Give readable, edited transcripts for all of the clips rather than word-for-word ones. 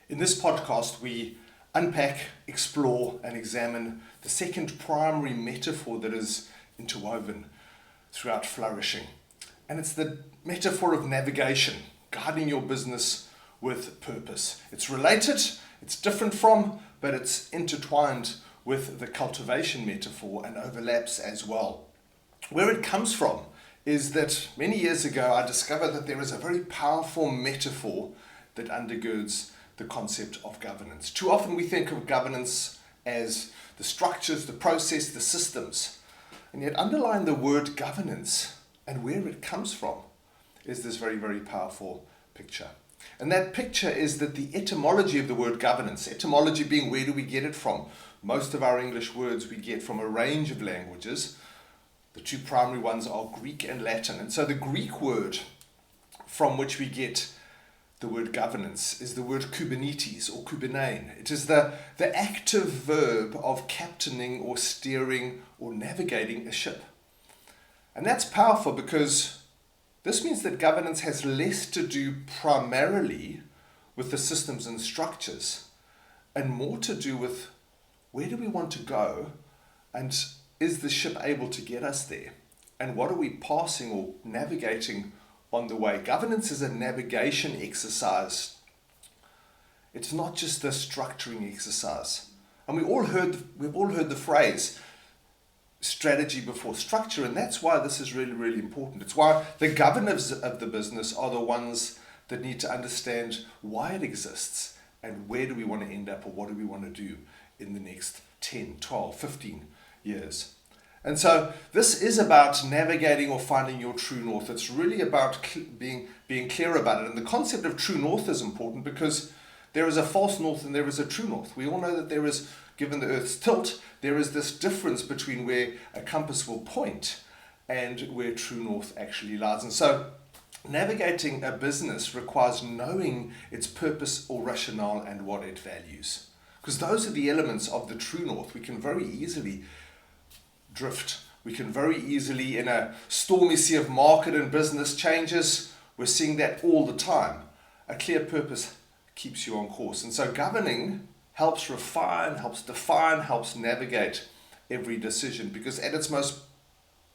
In this podcast, we unpack, explore, and examine the second primary metaphor that is interwoven throughout flourishing. And it's the metaphor of navigation, guiding your business with purpose. It's related, it's different from, but it's intertwined with the cultivation metaphor and overlaps as well. Where it comes from is that many years ago I discovered that there is a very powerful metaphor that undergirds the concept of governance. Too often we think of governance as the structures, the process, the systems. And yet underlying the word governance and where it comes from is this very, very powerful picture. And that picture is that the etymology of the word governance, etymology being where do we get it from? Most of our English words we get from a range of languages. The two primary ones are Greek and Latin. And so the Greek word from which we get the word governance is the word kubernetes or kubernein. It is the active verb of captaining or steering or navigating a ship. And that's powerful because this means that governance has less to do primarily with the systems and structures and more to do with where do we want to go and is the ship able to get us there? And what are we passing or navigating on the way? Governance is a navigation exercise. It's not just a structuring exercise. And we've all heard the phrase strategy before structure, and that's why this is really, really important. It's why the governors of the business are the ones that need to understand why it exists and where do we want to end up or what do we want to do in the next 10, 12, 15 years. And so this is about navigating or finding your true north. It's really about being clear about it. And the concept of true north is important because there is a false north and there is a true north. We all know that there is, given the Earth's tilt, there is this difference between where a compass will point and where true north actually lies. And so navigating a business requires knowing its purpose or rationale and what it values. Because those are the elements of the true north. We can very easily drift. We can very easily, in a stormy sea of market and business changes, we're seeing that all the time. A clear purpose keeps you on course. And so governing helps refine, helps define, helps navigate every decision, because at its most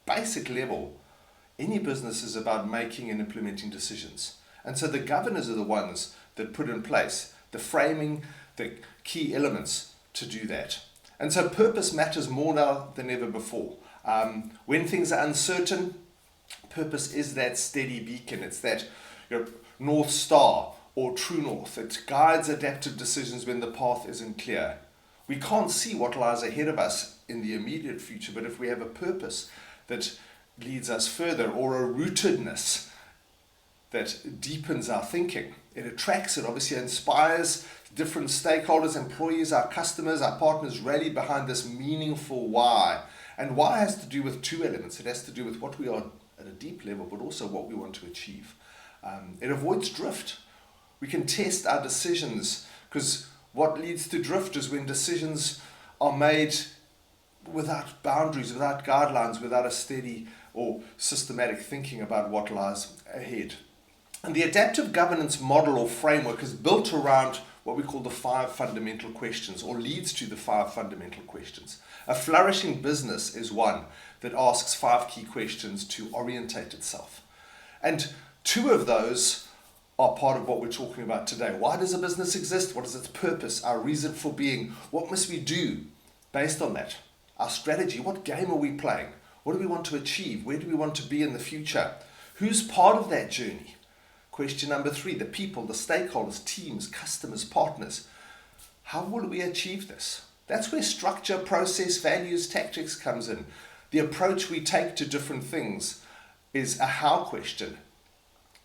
basic level, any business is about making and implementing decisions. And so the governors are the ones that put in place the framing, the key elements to do that. And so purpose matters more now than ever before. When things are uncertain, purpose is that steady beacon. It's that North Star or true north. It guides adaptive decisions when the path isn't clear. We can't see what lies ahead of us in the immediate future, but if we have a purpose that leads us further or a rootedness that deepens our thinking, it attracts, it obviously inspires different stakeholders, employees, our customers, our partners rally behind this meaningful why. And why has to do with two elements. It has to do with what we are at a deep level, but also what we want to achieve. It avoids drift. We can test our decisions, because what leads to drift is when decisions are made without boundaries, without guidelines, without a steady or systematic thinking about what lies ahead. And the adaptive governance model or framework is built around what we call the 5 fundamental questions, or leads to the 5 fundamental questions. A flourishing business is one that asks 5 key questions to orientate itself. And 2 of those are part of what we're talking about today. Why does a business exist? What is its purpose? Our reason for being? What must we do based on that? Our strategy. What game are we playing? What do we want to achieve? Where do we want to be in the future? Who's part of that journey? Question number 3, the people, the stakeholders, teams, customers, partners. How will we achieve this? That's where structure, process, values, tactics comes in. The approach we take to different things is a how question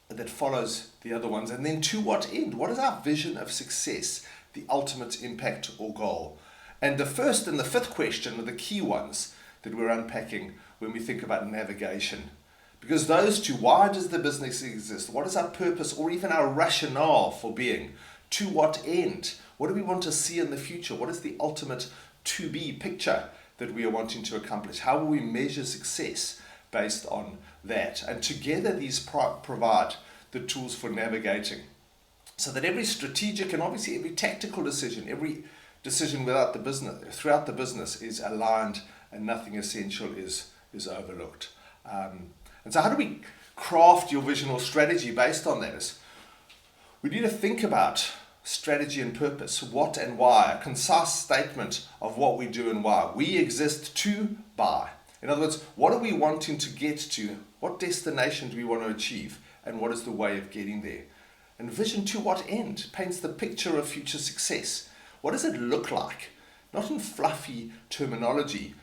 that follows the other ones. And then to what end? What is our vision of success, the ultimate impact or goal? And the first and the 5th question are the key ones that we're unpacking when we think about navigation. Because those 2, why does the business exist? What is our purpose or even our rationale for being? To what end? What do we want to see in the future? What is the ultimate to be picture that we are wanting to accomplish? How will we measure success based on that? And together these provide the tools for navigating. so that every strategic and obviously every tactical decision, every decision throughout the business is aligned and nothing essential is overlooked. And so how do we craft your vision or strategy based on that? We need to think about strategy and purpose, what and why, a concise statement of what we do and why. We exist to buy. In other words, what are we wanting to get to? What destination do we want to achieve? And what is the way of getting there? And vision to what end? Paints the picture of future success. What does it look like? Not in fluffy terminology.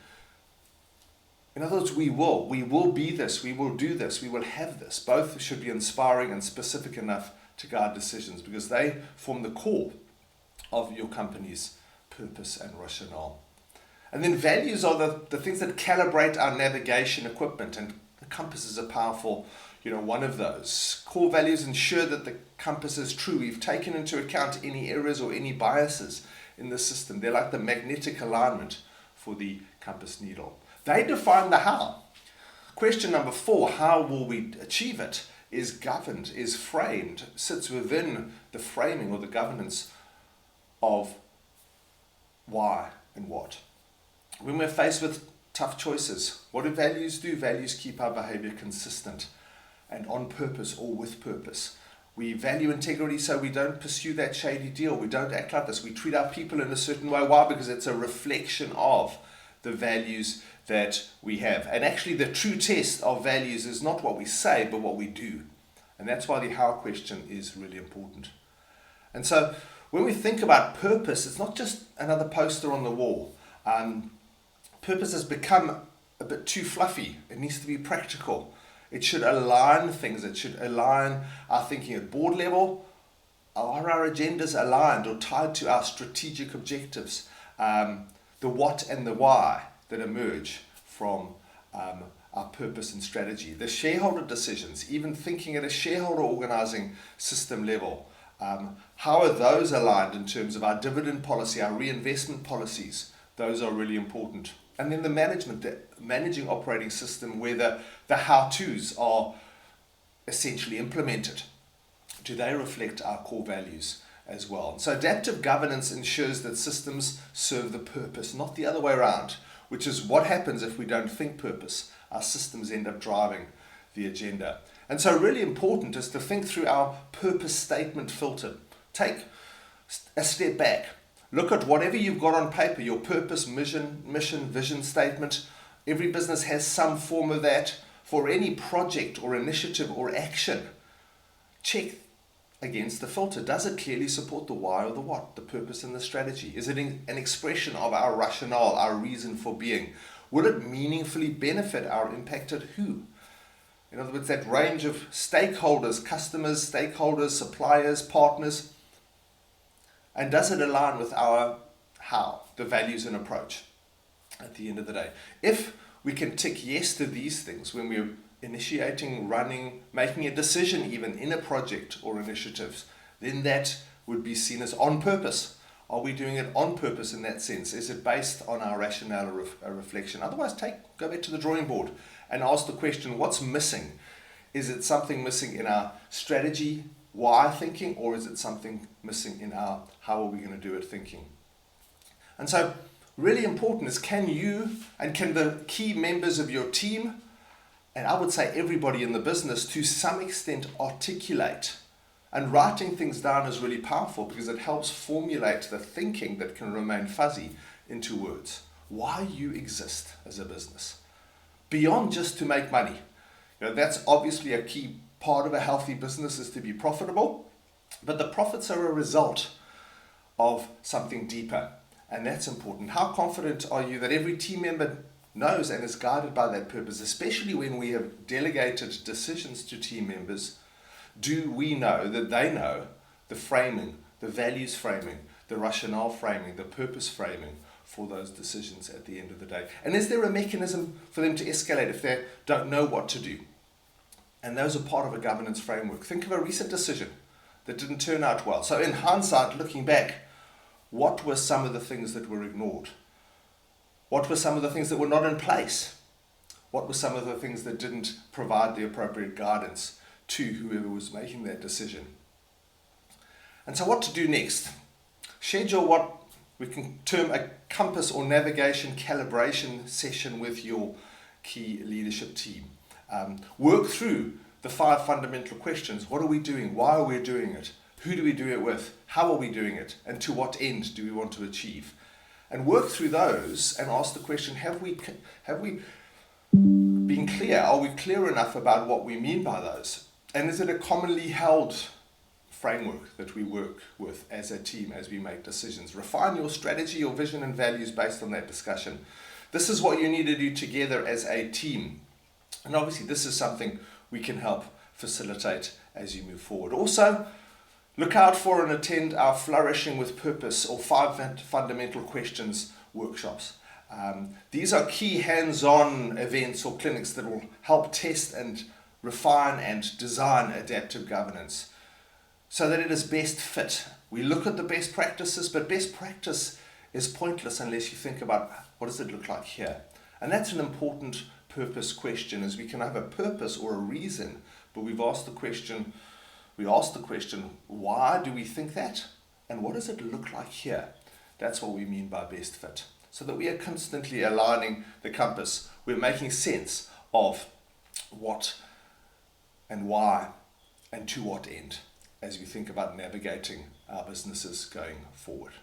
In other words, we will be this, we will do this, we will have this. Both should be inspiring and specific enough to guide decisions because they form the core of your company's purpose and rationale. And then values are the things that calibrate our navigation equipment, and the compass is a powerful, one of those. Core values ensure that the compass is true. We've taken into account any errors or any biases in the system. They're like the magnetic alignment for the compass needle. They define the how. Question number 4, how will we achieve it, is governed, is framed, sits within the framing or the governance of why and what. When we're faced with tough choices, what do values do? Values keep our behavior consistent and on purpose or with purpose. We value integrity, so we don't pursue that shady deal. We don't act like this. We treat our people in a certain way. Why? Because it's a reflection of the values that we have. And actually the true test of values is not what we say, but what we do. And that's why the how question is really important. And so when we think about purpose, it's not just another poster on the wall. Purpose has become a bit too fluffy. It needs to be practical. It should align things. It should align our thinking at board level. Are our agendas aligned or tied to our strategic objectives? The what and the why that emerge from our purpose and strategy. The shareholder decisions, even thinking at a shareholder organizing system level. How are those aligned in terms of our dividend policy, our reinvestment policies? Those are really important. And then the managing operating system where the how-tos are essentially implemented. Do they reflect our core values as well? So adaptive governance ensures that systems serve the purpose, not the other way around, which is what happens if we don't think purpose. Our systems end up driving the agenda. And so really important is to think through our purpose statement filter. Take a step back. Look at whatever you've got on paper, your purpose, mission, vision statement. Every business has some form of that. For any project or initiative or action, check against the filter. Does it clearly support the why or the what, the purpose and the strategy? Is it an expression of our rationale, our reason for being? Will it meaningfully benefit our impacted who? In other words, that range of stakeholders, customers, stakeholders, suppliers, partners. And does it align with our how, the values and approach at the end of the day? If we can tick yes to these things when we're initiating, running, making a decision even in a project or initiatives, then that would be seen as on purpose. Are we doing it on purpose in that sense? Is it based on our rationale or a reflection? Otherwise, go back to the drawing board and ask the question, what's missing? Is it something missing in our strategy, why thinking, or is it something missing in our how are we going to do it thinking? And so really important is can the key members of your team, and I would say everybody in the business to some extent articulate. And writing things down is really powerful because it helps formulate the thinking that can remain fuzzy into words. Why you exist as a business. Beyond just to make money. That's obviously a key part of a healthy business is to be profitable, but the profits are a result of something deeper, and that's important. How confident are you that every team member knows and is guided by that purpose, especially when we have delegated decisions to team members? Do we know that they know the framing, the values framing, the rationale framing, the purpose framing for those decisions at the end of the day? And is there a mechanism for them to escalate if they don't know what to do? And those are part of a governance framework. Think of a recent decision that didn't turn out well. So in hindsight, looking back, what were some of the things that were ignored? What were some of the things that were not in place? What were some of the things that didn't provide the appropriate guidance to whoever was making that decision? And so what to do next? Schedule what we can term a compass or navigation calibration session with your key leadership team. Work through the 5 fundamental questions. What are we doing? Why are we doing it? Who do we do it with? How are we doing it? And to what end do we want to achieve? And work through those and ask the question, have we been clear? Are we clear enough about what we mean by those? And is it a commonly held framework that we work with as a team as we make decisions? Refine your strategy, your vision and values based on that discussion. This is what you need to do together as a team. And obviously this is something we can help facilitate as you move forward. Also, look out for and attend our Flourishing with Purpose or 5 Fundamental Questions workshops. These are key hands-on events or clinics that will help test and refine and design adaptive governance so that it is best fit. We look at the best practices, but best practice is pointless unless you think about what does it look like here. And that's an important purpose question, as we can have a purpose or a reason, but we ask the question, why do we think that? And what does it look like here? That's what we mean by best fit. So that we are constantly aligning the compass. We're making sense of what and why and to what end as we think about navigating our businesses going forward.